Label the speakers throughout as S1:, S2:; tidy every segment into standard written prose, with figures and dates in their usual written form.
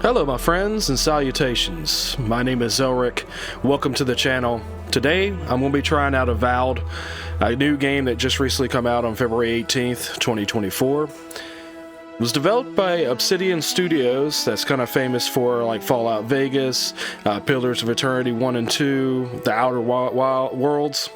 S1: Hello my friends and salutations. My name is Zelric. Welcome to the channel. Today I'm going to be trying out Avowed, a new game that just recently come out on February 18th, 2024. It was developed by Obsidian Studios, that's kind of famous for like Fallout Vegas, Pillars of Eternity 1 and 2, The Outer Worlds.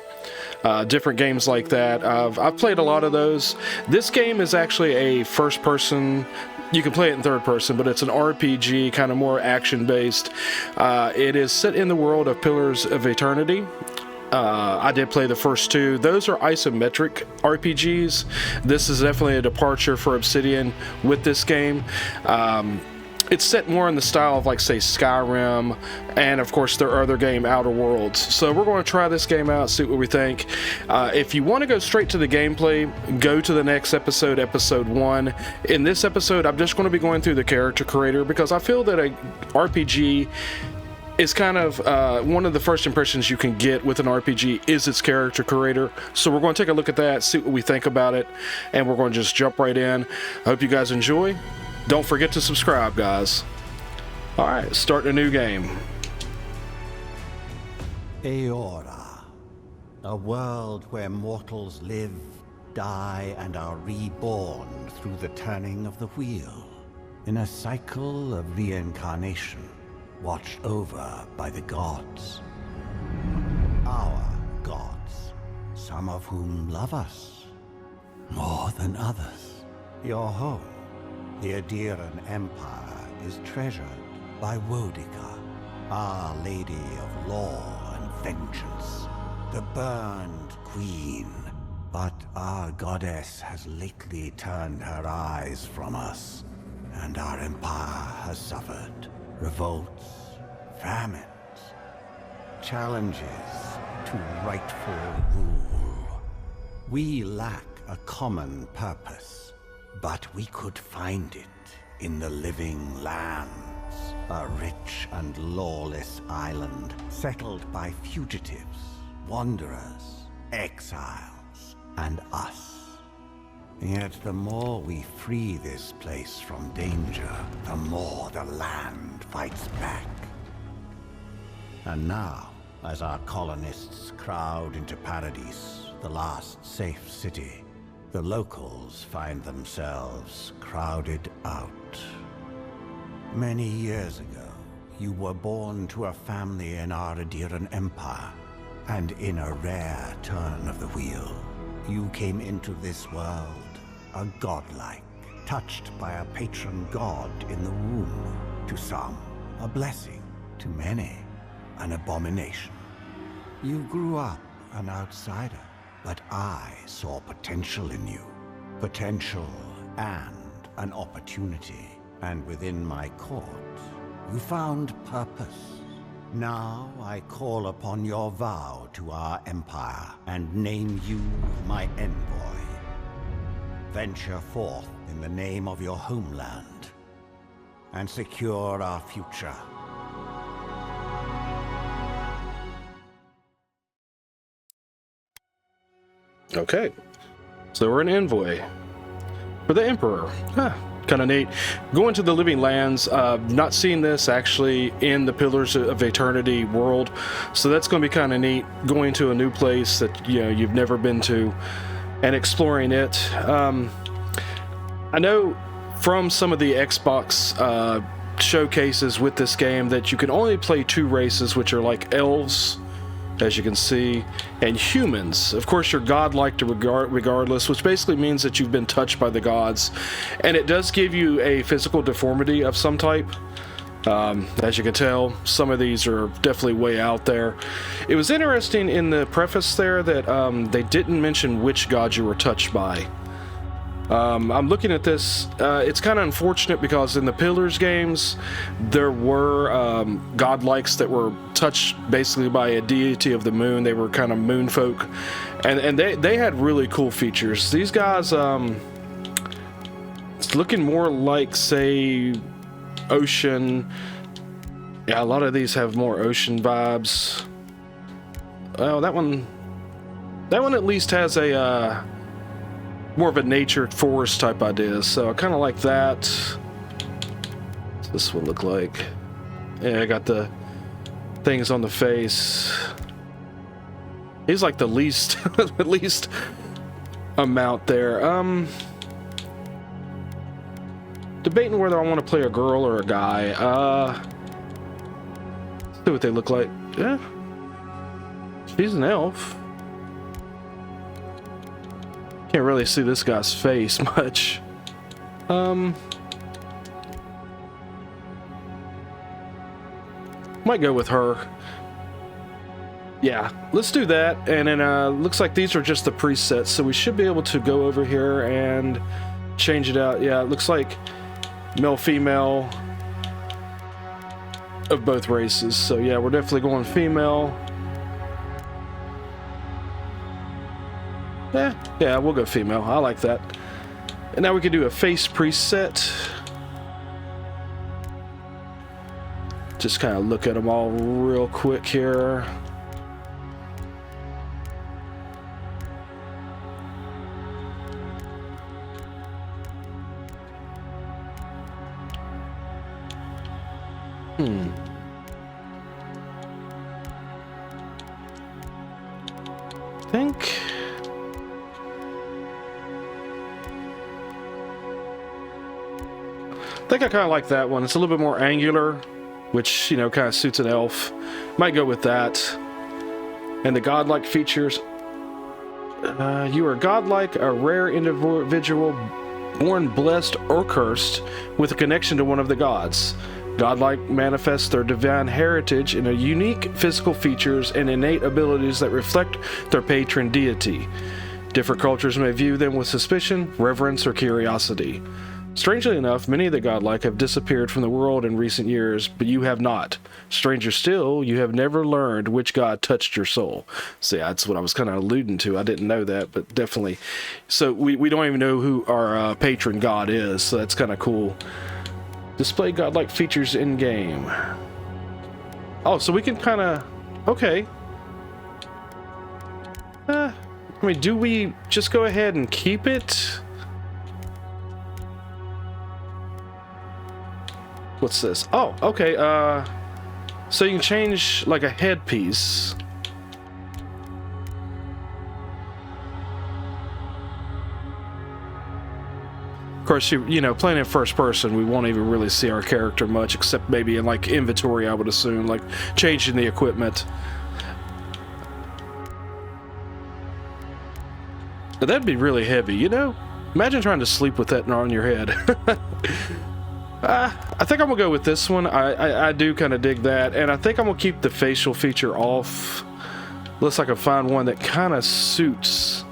S1: Different games like that. I've played a lot of those. This game is actually a first person. You can play it in third person, but it's an RPG, kind of more action based. It is set in the world of Pillars of Eternity. I did play the first two. Those are isometric RPGs. This is definitely a departure for Obsidian with this game. It's set more in the style of, like, say, Skyrim, and of course their other game, Outer Worlds. So we're going to try this game out, see what we think. If you want to go straight to the gameplay, go to the next episode, episode 1. In this episode, I'm just going to be going through the character creator, because I feel that a RPG is kind of one of the first impressions you can get with an RPG is its character creator. So we're going to take a look at that, see what we think about it, and we're going to just jump right in. I hope you guys enjoy. Don't forget to subscribe, guys. Alright, starting a new game.
S2: Eora, a world where mortals live, die, and are reborn through the turning of the wheel, in a cycle of reincarnation, watched over by the gods. Our gods, some of whom love us more than others. Your home, the Adiran Empire, is treasured by Wodica, Our Lady of Law and Vengeance, the burned queen. But our goddess has lately turned her eyes from us, and our empire has suffered revolts, famines, challenges to rightful rule. We lack a common purpose, but we could find it in the Living Lands, a rich and lawless island settled by fugitives, wanderers, exiles, and us. Yet the more we free this place from danger, the more the land fights back. And now, as our colonists crowd into Paradise, the last safe city, the locals find themselves crowded out. Many years ago, you were born to a family in our Adiran Empire, and in a rare turn of the wheel, you came into this world a godlike, touched by a patron god in the womb. To some, a blessing; to many, an abomination. You grew up an outsider, but I saw potential in you. Potential and an opportunity. And within my court, you found purpose. Now I call upon your vow to our empire and name you my envoy. Venture forth in the name of your homeland and secure our future.
S1: Okay, so we're an envoy for the Emperor. Kind of neat. Going to the Living Lands, not seen this actually in the Pillars of Eternity world, so that's going to be kind of neat, going to a new place that you've never been to and exploring it. I know from some of the Xbox showcases with this game that you can only play two races, which are like elves, as you can see, and humans. Of course, you're godlike to regardless, which basically means that you've been touched by the gods, and it does give you a physical deformity of some type. As you can tell, some of these are definitely way out there. It was interesting in the preface there that they didn't mention which god you were touched by. I'm looking at this. It's kind of unfortunate because in the Pillars games, there were godlikes that were touched basically by a deity of the moon. They were kind of moon folk, and they had really cool features. These guys, it's looking more like, say, ocean. Yeah, a lot of these have more ocean vibes. Oh, that one at least has a more of a nature forest type idea, so I kind of like that. This one look like? Yeah, I got the things on the face. He's like the least, the least amount there. Debating whether I want to play a girl or a guy. Let's see what they look like. Yeah, she's an elf. Can't really see this guy's face much. Might go with her. Yeah, let's do that. And then looks like these are just the presets, so we should be able to go over here and change it out. Yeah, it looks like male, female of both races. So yeah, we're definitely going female. Yeah, we'll go female. I like that. And now we can do a face preset. Just kind of look at them all real quick here. I think I kind of like that one. It's a little bit more angular, which, you know, kind of suits an elf. Might go with that. And the godlike features. You are godlike, a rare individual born blessed or cursed with a connection to one of the gods. Godlike manifests their divine heritage in a unique physical features and innate abilities that reflect their patron deity. Different cultures may view them with suspicion, reverence, or curiosity. Strangely enough, many of the godlike have disappeared from the world in recent years, but you have not. Stranger still, you have never learned which god touched your soul. See, that's what I was kind of alluding to. I didn't know that, but definitely. So we don't even know who our patron god is, so that's kind of cool. Display godlike features in-game. Oh, so we can kind of... Okay. I mean, do we just go ahead and keep it? What's this? Oh, okay. So you can change like a headpiece. Of course, you know, playing in first person, we won't even really see our character much, except maybe in like inventory, I would assume, like changing the equipment. But that'd be really heavy, you know? Imagine trying to sleep with that on your head. I think I'm gonna go with this one. I do kind of dig that, and I think I'm gonna keep the facial feature off. Looks like I find one that kind of suits.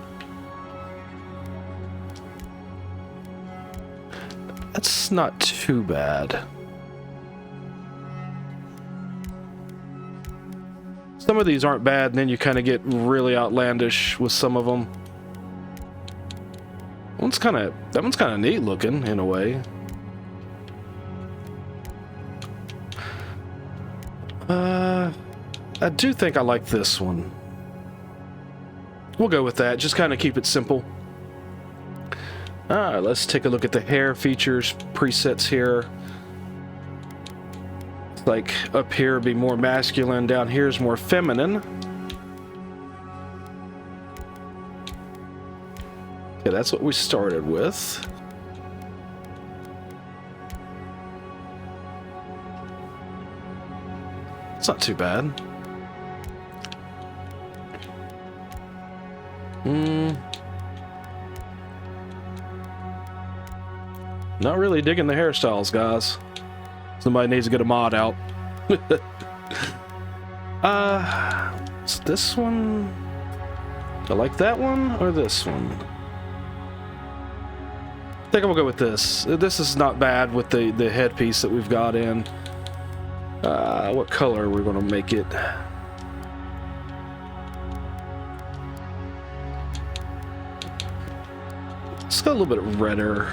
S1: That's not too bad. Some of these aren't bad, and then you kind of get really outlandish with some of them. That one's kind of neat looking in a way. I do think I like this one. We'll go with that. Just kind of keep it simple. Alright, let's take a look at the hair features presets here. Like up here be more masculine, down here is more feminine. Okay, that's what we started with. It's not too bad. Not really digging the hairstyles, guys. Somebody needs to get a mod out. Is this one? I like that one or this one? I think I'm gonna go with this. This is not bad with the headpiece that we've got in. What color are we gonna make it? Let's go a little bit redder.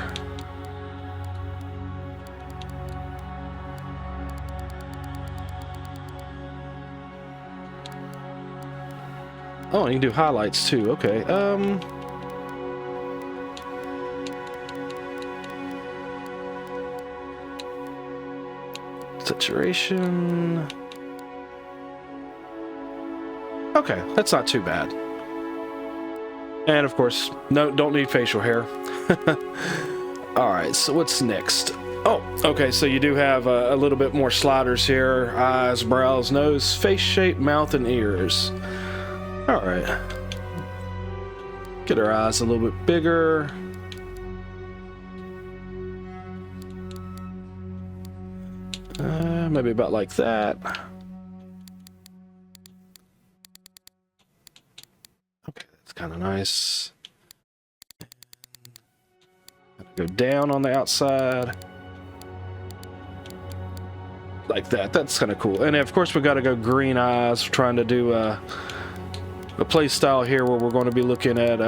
S1: Oh, you can do highlights too. Okay. Saturation. Okay, that's not too bad. And of course, no, don't need facial hair. Alright, so what's next? Oh, okay, so you do have a little bit more sliders here. Eyes, brows, nose, face shape, mouth, and ears. Alright. Get her eyes a little bit bigger. Maybe about like that. Okay, that's kind of nice. Go down on the outside. Like that. That's kind of cool. And of course, we got to go green eyes. We're trying to do a play style here where we're going to be looking at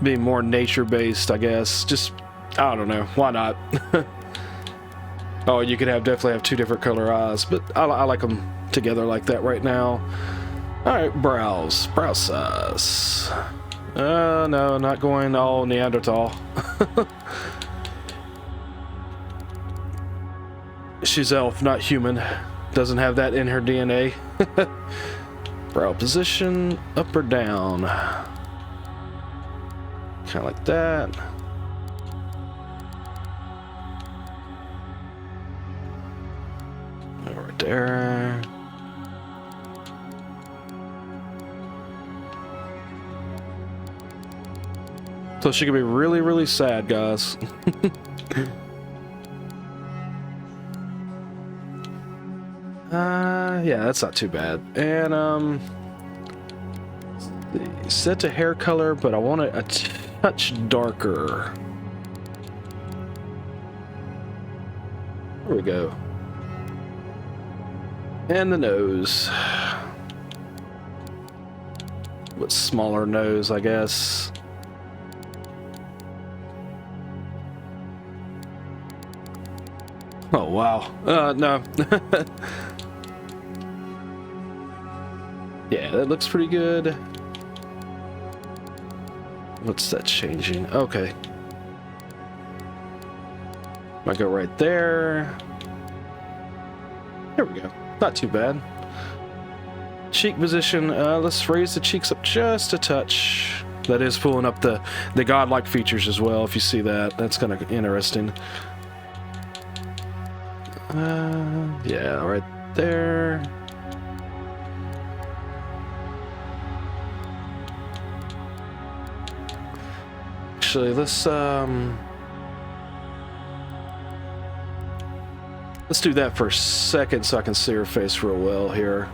S1: being more nature based, I guess. Just, I don't know. Why not? Oh, you could definitely have two different color eyes, but I like them together like that right now. All right, brows. Brow size. No, not going all Neanderthal. She's elf, not human. Doesn't have that in her DNA. Brow position, up or down. Kind of like that. Right there. So she could be really, really sad, guys. Yeah, that's not too bad. And set to hair color, but I want it a touch darker. There we go. And the nose. With smaller nose, I guess. Oh, wow. No. Yeah, that looks pretty good. What's that changing? Okay. Might go right there. There we go. Not too bad. Cheek position. Let's raise the cheeks up just a touch. That is pulling up the godlike features as well, if you see that. That's kind of interesting. Yeah, right there. Actually, let's do that for a second so I can see her face real well here.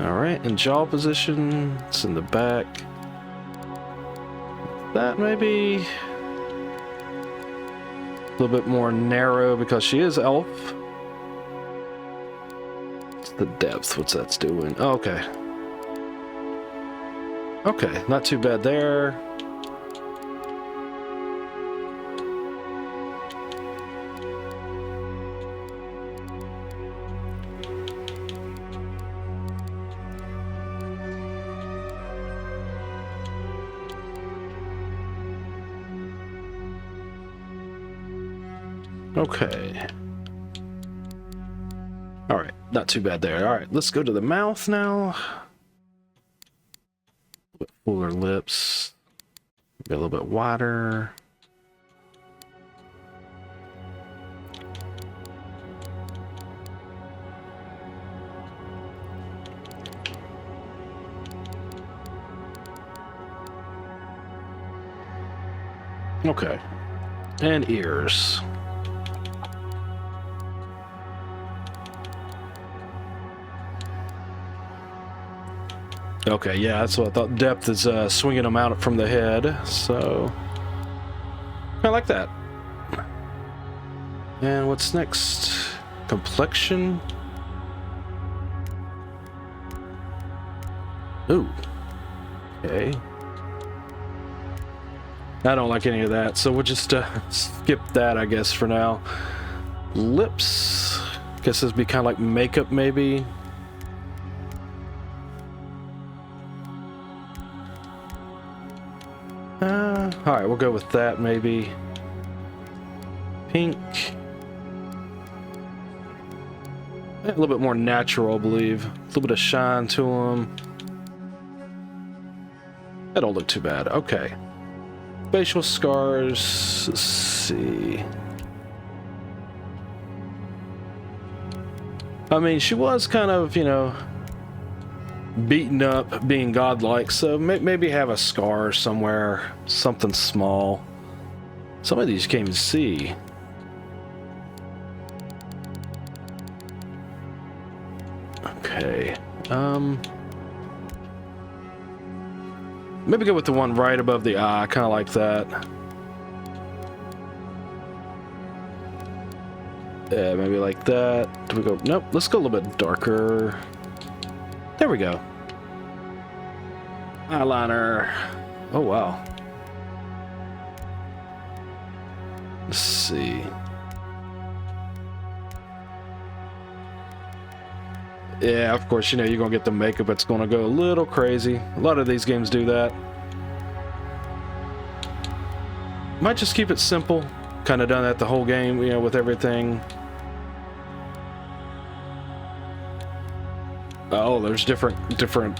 S1: Alright, in jaw position, it's in the back. That maybe a little bit more narrow because she is elf. It's the depth, what's that's doing? Oh, okay. Okay, not too bad there. Okay. Alright, not too bad there. Alright, let's go to the mouth now. With fuller lips. Maybe a little bit wider. Okay. And ears. Okay, yeah, that's what I thought. Depth is swinging them out from the head, so I like that. And what's next? Complexion. Ooh. Okay. I don't like any of that, so we'll just skip that, I guess, for now. Lips. Guess this would be kind of like makeup, maybe. Alright, we'll go with that, maybe. Pink. A little bit more natural, I believe. A little bit of shine to them. That don't look too bad. Okay. Facial scars. Let's see. I mean, she was kind of, you know, beaten up, being godlike, so maybe have a scar somewhere, something small. Some of these you can't even see. Okay. Maybe go with the one right above the eye. I kind of like that. Yeah, maybe like that. Do we go? Nope. Let's go a little bit darker. There we go. Eyeliner. Oh, wow. Let's see. Yeah, of course, you know, you're going to get the makeup. It's going to go a little crazy. A lot of these games do that. Might just keep it simple. Kind of done that the whole game, you know, with everything. Oh, there's different,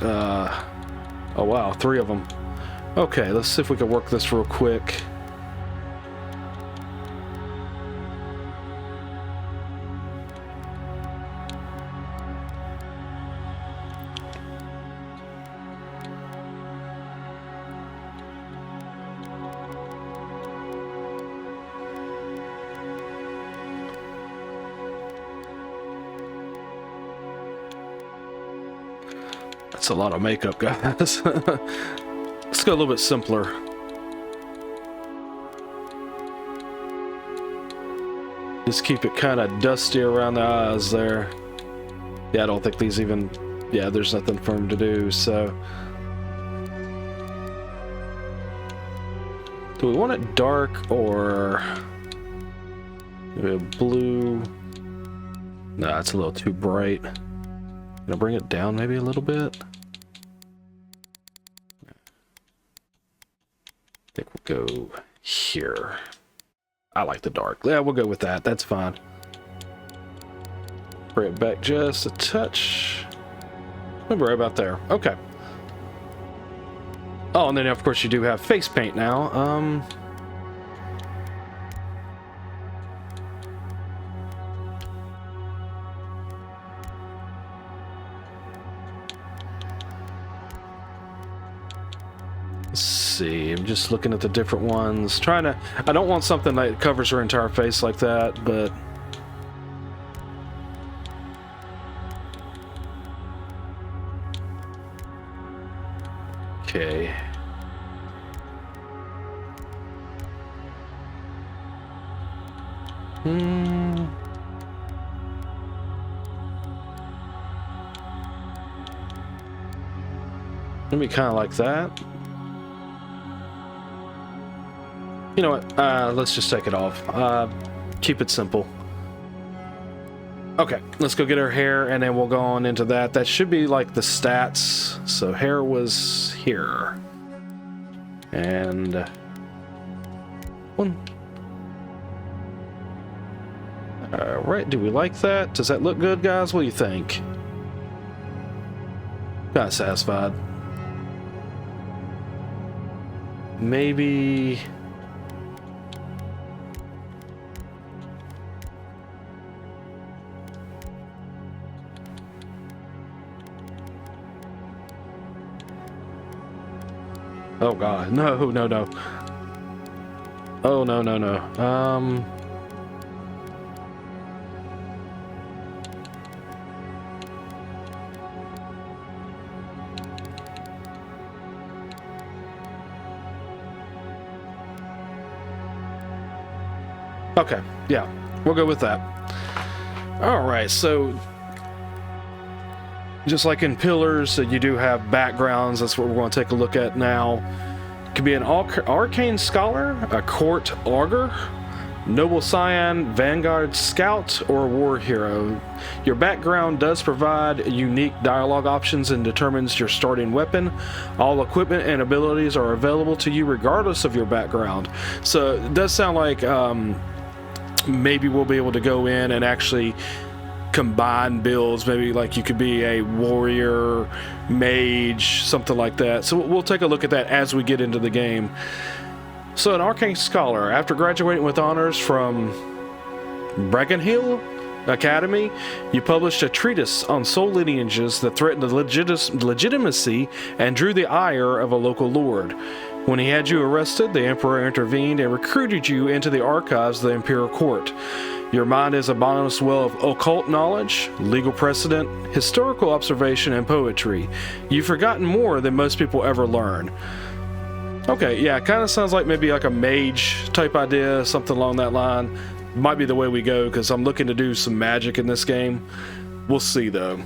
S1: oh wow, 3 of them. Okay, let's see if we can work this real quick. That's a lot of makeup, guys. Let's go a little bit simpler. Just keep it kind of dusty around the eyes there. Yeah, I don't think these even... Yeah, there's nothing for them to do, so... Do we want it dark or... Maybe a blue? Nah, it's a little too bright. Gonna bring it down maybe a little bit. I think we'll go here. I like the dark. Yeah, we'll go with that. That's fine. Bring it back just a touch. Maybe right about there. Okay. Oh, and then of course you do have face paint now. Let's see, I'm just looking at the different ones. Trying to... I don't want something that covers her entire face like that, but... Okay. Maybe kind of like that. You know what? Let's just take it off. Keep it simple. Okay, let's go get her hair, and then we'll go on into that. That should be like the stats. So hair was here. And... one. Alright, do we like that? Does that look good, guys? What do you think? Kind of satisfied. Maybe... Oh god, no, no, no. Oh, no, no, no. Okay, yeah, we'll go with that. Alright, so... just like in Pillars, you do have backgrounds. That's what we're going to take a look at now. It could be an arcane scholar, a court augur, Noble Scion, Vanguard Scout, or War Hero. Your background does provide unique dialogue options and determines your starting weapon. All equipment and abilities are available to you regardless of your background. So it does sound like maybe we'll be able to go in and actually combine builds. Maybe like you could be a warrior, mage, something like that. So we'll take a look at that as we get into the game. So, an arcane scholar, after graduating with honors from Bragenhill Academy, you published a treatise on soul lineages that threatened the legitimacy and drew the ire of a local lord. When he had you arrested, the Emperor intervened and recruited you into the archives of the Imperial Court. Your mind is a bottomless well of occult knowledge, legal precedent, historical observation, and poetry. You've forgotten more than most people ever learn. Okay, yeah, kind of sounds like maybe like a mage type idea, something along that line. Might be the way we go, because I'm looking to do some magic in this game. We'll see, though.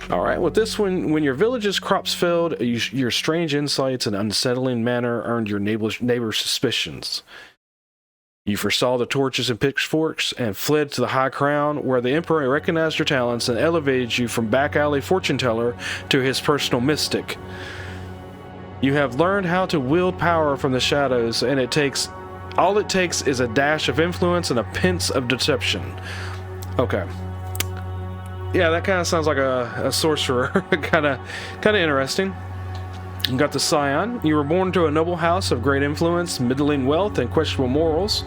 S1: Alright, with this one, when your village's crops failed, your strange insights and unsettling manner earned your neighbor's suspicions. You foresaw the torches and pitchforks and fled to the High Crown, where the Emperor recognized your talents and elevated you from back alley fortune teller to his personal mystic. You have learned how to wield power from the shadows, and all it takes is a dash of influence and a pinch of deception. Okay. Yeah, that kind of sounds like a sorcerer. kind of interesting. You got the Scion. You were born to a noble house of great influence, middling wealth, and questionable morals.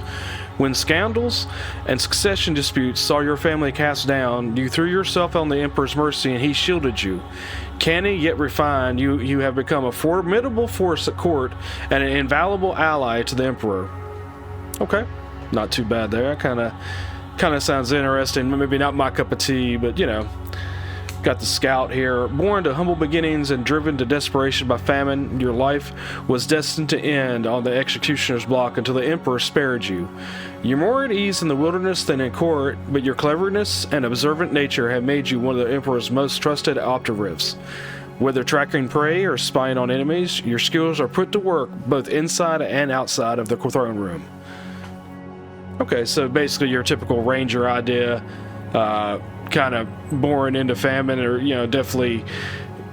S1: When scandals and succession disputes saw your family cast down, you threw yourself on the Emperor's mercy and he shielded you. Canny yet refined, you have become a formidable force at court and an invaluable ally to the Emperor. Okay, not too bad there. Kind of sounds interesting. Maybe not my cup of tea, but you know. Got the Scout here. Born to humble beginnings and driven to desperation by famine, your life was destined to end on the executioner's block until the Emperor spared you. You're more at ease in the wilderness than in court, but your cleverness and observant nature have made you one of the Emperor's most trusted operatives. Whether tracking prey or spying on enemies, your skills are put to work both inside and outside of the throne room. Okay, so basically your typical ranger idea, kind of born into famine, or definitely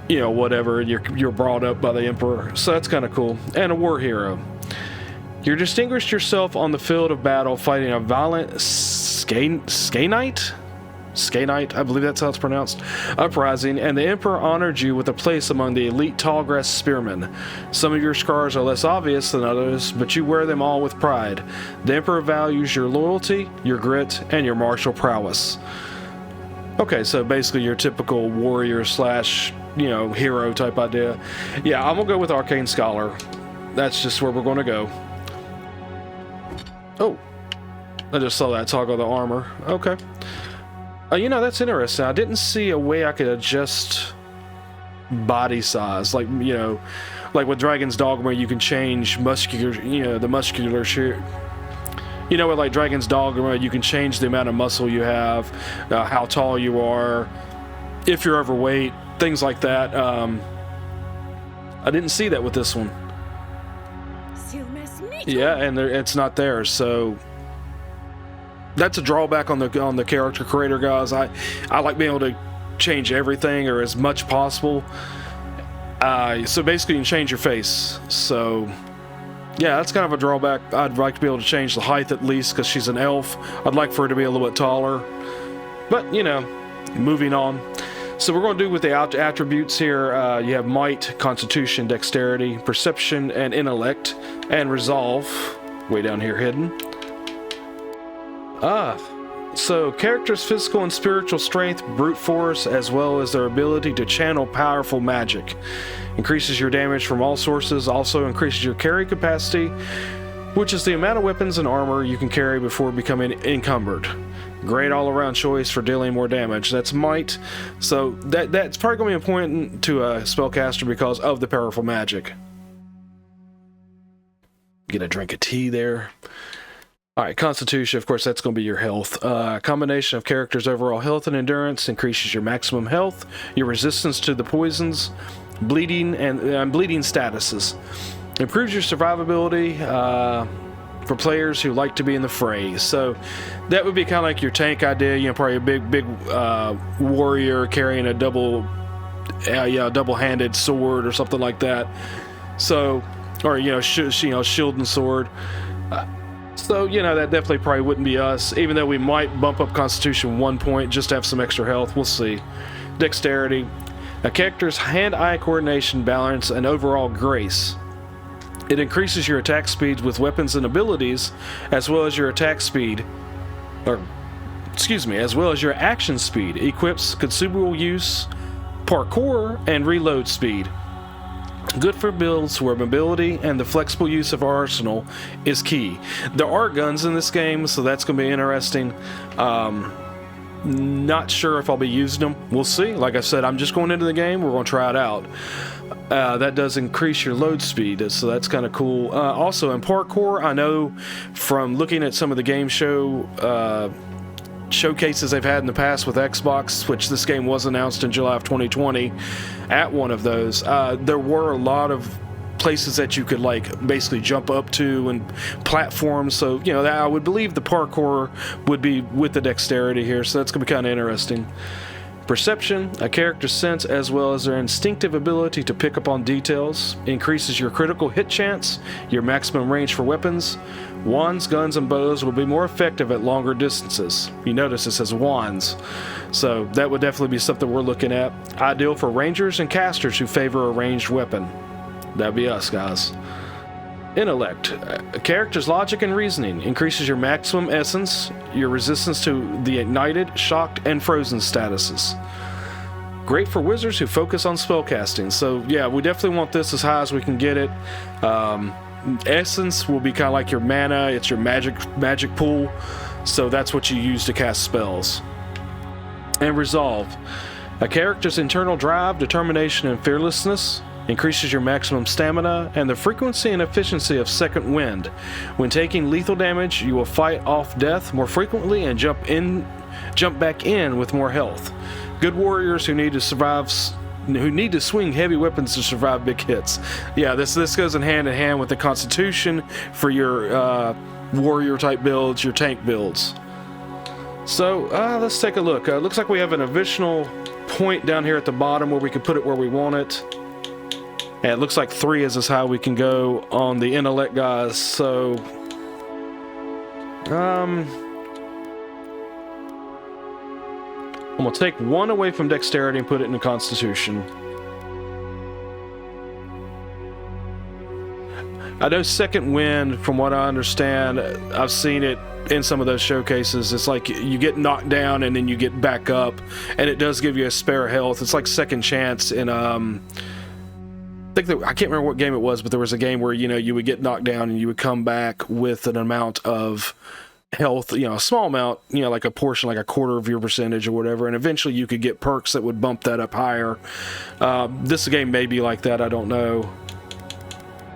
S1: whatever, you're brought up by the Emperor, so that's kind of cool. And a war hero. You distinguished yourself on the field of battle fighting a violent Skainite, I believe that's how it's pronounced, uprising, and the Emperor honored you with a place among the elite tallgrass spearmen. Some of your scars are less obvious than others, but you wear them all with pride. The Emperor values your loyalty, your grit, and your martial prowess. Okay, so basically your typical warrior slash, hero type idea. Yeah, I'm gonna go with Arcane Scholar. That's just where we're gonna go. Oh, I just saw that toggle the armor. Okay. That's interesting. I didn't see a way I could adjust body size, like with Dragon's Dogma, you can change the muscular shape. With like Dragon's Dogma, you can change the amount of muscle you have, how tall you are, if you're overweight, things like that. I didn't see that with this one. Yeah, and it's not there, so that's a drawback on the character creator, guys. I like being able to change everything or as much possible. So basically, you can change your face. So yeah, that's kind of a drawback. I'd like to be able to change the height at least, because she's an elf. I'd like for her to be a little bit taller. But, moving on. So we're going to do with the attributes here. You have might, constitution, dexterity, perception, and intellect, and resolve. Way down here hidden. So characters' physical and spiritual strength, brute force, as well as their ability to channel powerful magic. Increases your damage from all sources, also increases your carry capacity, which is the amount of weapons and armor you can carry before becoming encumbered. Great all-around choice for dealing more damage. That's might, so that's probably going to be important to a spellcaster because of the powerful magic. Get a drink of tea there. Alright, constitution, of course, that's going to be your health. Combination of characters' overall health and endurance increases your maximum health, your resistance to the poisons, bleeding, and bleeding statuses. Improves your survivability, for players who like to be in the fray. So that would be kind of like your tank idea. You know, probably a big warrior carrying a double-handed sword or something like that. So, or shield and sword. So, that definitely probably wouldn't be us, even though we might bump up Constitution 1 point just to have some extra health. We'll see. Dexterity. A character's hand-eye coordination, balance, and overall grace. It increases your attack speed with weapons and abilities, as well as your attack speed, as well as your action speed, equips, consumable use, parkour, and reload speed. Good for builds where mobility and the flexible use of our arsenal is key. There are guns in this game, so that's going to be interesting. Not sure if I'll be using them. We'll see. Like I said, I'm just going into the game. We're going to try it out. That does increase your load speed, so that's kind of cool. Also, in parkour, I know from looking at some of the game showcases they've had in the past with Xbox, which this game was announced in July of 2020 at one of those, there were a lot of places that you could basically jump up to and platforms. So that I would believe the parkour would be with the dexterity here, so that's gonna be kind of interesting. Perception, a character's sense as well as their instinctive ability to pick up on details, increases your critical hit chance, your maximum range for weapons. Wands, guns, and bows will be more effective at longer distances. You notice it says wands, so that would definitely be something we're looking at. Ideal for rangers and casters who favor a ranged weapon. That'd be us, guys. Intellect. A character's logic and reasoning increases your maximum essence, your resistance to the ignited, shocked, and frozen statuses. Great for wizards who focus on spellcasting. So yeah, we definitely want this as high as we can get it. Essence will be kind of like your mana. It's your magic pool. So that's what you use to cast spells. And resolve. A character's internal drive, determination, and fearlessness increases your maximum stamina and the frequency and efficiency of second wind. When taking lethal damage, you will fight off death more frequently and jump back in with more health. Good warriors who need to swing heavy weapons to survive big hits. Yeah, this goes in hand with the Constitution for your warrior type builds, your tank builds. So let's take a look. Looks like we have an additional point down here at the bottom where we can put it where we want it. And it looks like 3 is as high we can go on the intellect, guys. So, I'm gonna take 1 away from dexterity and put it in the Constitution. I know second wind, from what I understand, I've seen it in some of those showcases. It's like you get knocked down and then you get back up, and it does give you a spare health. It's like second chance in I can't remember what game it was, but there was a game where you would get knocked down and you would come back with an amount of health, a small amount, like a portion, like a quarter of your percentage or whatever, and eventually you could get perks that would bump that up higher. This game may be like that, I don't know,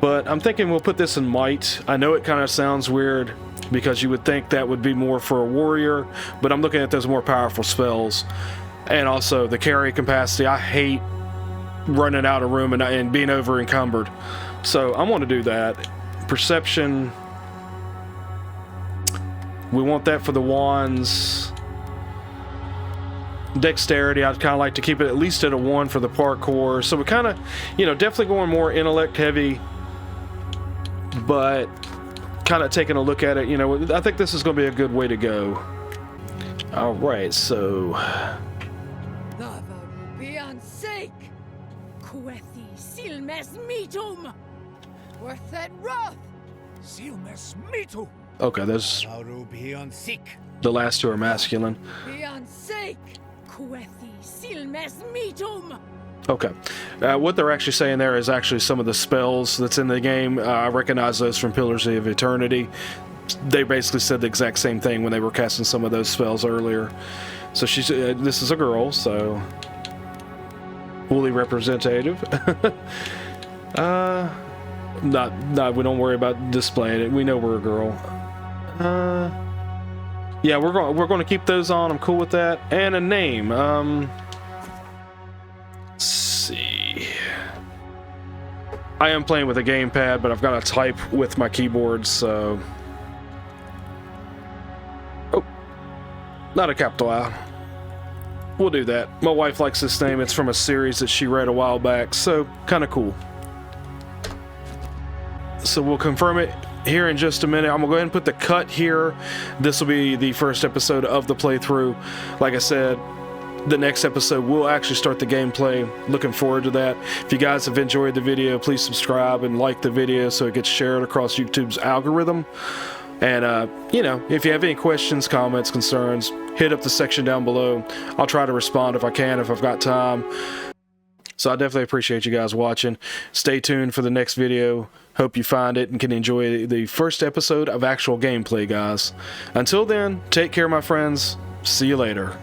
S1: but I'm thinking we'll put this in might. I know it kind of sounds weird because you would think that would be more for a warrior, but I'm looking at those more powerful spells. And also the carry capacity. I hate running out of room and being over encumbered, so I want to do that. Perception, we want that for the wands. Dexterity, I'd kind of like to keep it at least at a 1 for the parkour. So we kind of definitely going more intellect heavy, but kind of taking a look at it. I think this is going to be a good way to go. All right, so okay, those the last 2 are masculine. Okay, what they're actually saying there is actually some of the spells that's in the game. I recognize those from Pillars of Eternity. They basically said the exact same thing when they were casting some of those spells earlier. So she's this is a girl, so fully representative. No, we don't worry about displaying it. We know we're a girl. Yeah, we're going to keep those on. I'm cool with that. And a name. Let's see. I am playing with a gamepad, but I've got to type with my keyboard, so Not a capital I. We'll do that. My wife likes this name. It's from a series that she read a while back, so kind of cool. So we'll confirm it here in just a minute. I'm gonna go ahead and put the cut here. This will be the first episode of the playthrough. Like I said, the next episode will actually start the gameplay. Looking forward to that. If you guys have enjoyed the video, please subscribe and like the video so it gets shared across YouTube's algorithm. And, you know, if you have any questions, comments, concerns, hit up the section down below. I'll try to respond if I can, if I've got time. So I definitely appreciate you guys watching. Stay tuned for the next video. Hope you find it and can enjoy the first episode of actual gameplay, guys. Until then, take care, my friends. See you later.